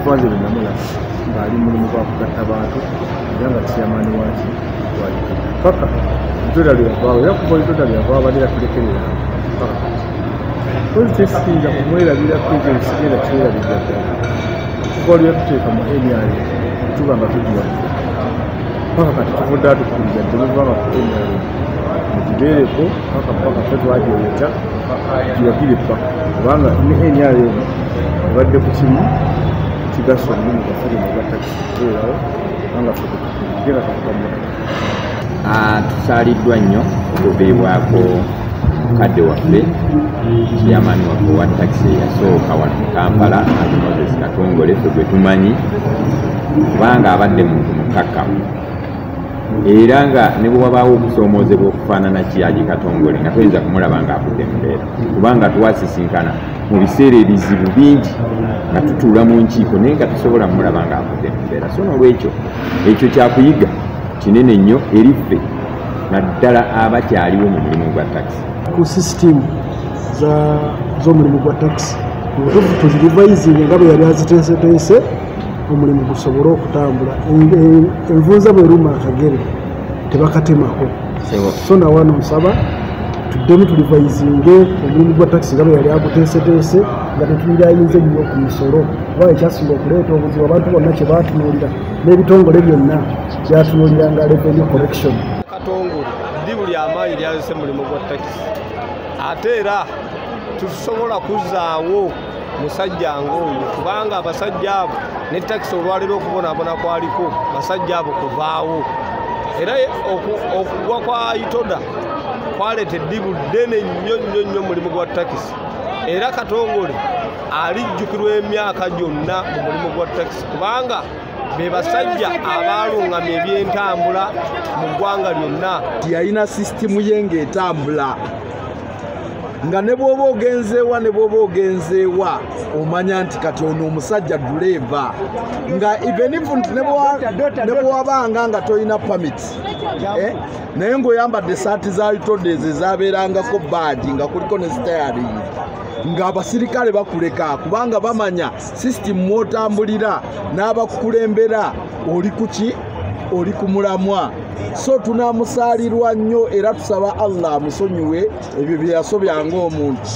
twanze namula ng'ali mulimu gwa kugatta bantu era nga kiyamaani waki twalika paka itoda lyavaawo era kuba itoda lyavaawo badde yatulekerera paka olitesinga kumwerabira kwekyo ebisigenda kyerabirira ddala kuba lyatuteeka mu NRA tuba nga tugiwa paka kati tuvudde atukkiriza temuvanga ku NRA mugibeereko paka fe twagyeyeta giwagire paka kubanga NRA ebadde ku kimu kigasa omulimu gaffe gwa takisi kubeerawo kubanga fe tukugenda tukukamula. Tusaaliddwa nnyo okuviibwako mukadde waffe kiyamaani waffe wa takisi eyasooka wano mu Kampala ati Moses Katongole ffe gwe tumanyi kubanga abadde muntu mukkakkamu era nga ne bwe wabaawo okusoomoozebwa okufaanana Kiyaji Katongole nga toyinza kumulaba ng'afudde mu mbeera kubanga twasisinkana mu biseera ebizibu bingi nga tutuula mu nkiiko naye nga tusobola kumulaba ng'afudde mu mbeera. So n'olwekyo ekyo kyakuyiga kinene nnyo eri ffe naddala abakyaliwo mu mulimu gwa takisi. Ku sisitimu z'omulimu gwa takisi obutuufu tuzirivayizinga nga bwe yali aziteeseteese omulimu gusobole okutambula. Envunza bweruma akagere tebakatemako, so nawano nsaba tuddemu tulivayizinge omulimu gwa takisi nga bwe yali aguteeseteese nga tetulirayinze nnyo ku misolo kuba ekyasinga okuleeta obuzibu abantu bonna kye baatunuulira n'ebitongole byonna byatunuulira nga revenue collection. Katongole ndi buli amaanyi lyazise mulimu gwa takisi ate era tusobola kuzaawo musajja ng'oyo kubanga abasajja abo ne takisi olwaleero okubonaabona kwaliko basajja abo kuvaawo era okugwa kwa Itoda kwaleeta eddibu ddene nnyo mulimu gwa takisi era Katongole alijjukirwa emyaka gyonna mu mulimu gwa takisi kubanga be basajja abaalungamya ebyentambula mu ggwanga lyonna. Yalina sisitimu ye ng'etambula nga ne bw'oba ogenzeewa omanya nti kati ono omusajja duleeva nga even if ne bw'wabanga nga tolina pamiti naye ng'oyambadde saati za Itoda ezo ezaabeerangako baaji nga kuliko ne sitayaringi ng'abasirikale bakuleka kubanga bamanya sisitimu mw'otambulira n'abakukulembera oli kuki oli ku mulamwa. So tunaamusaalirwa nnyo era tusaba Allah amusonyiwe ebyo bye yasobyanga omuntu.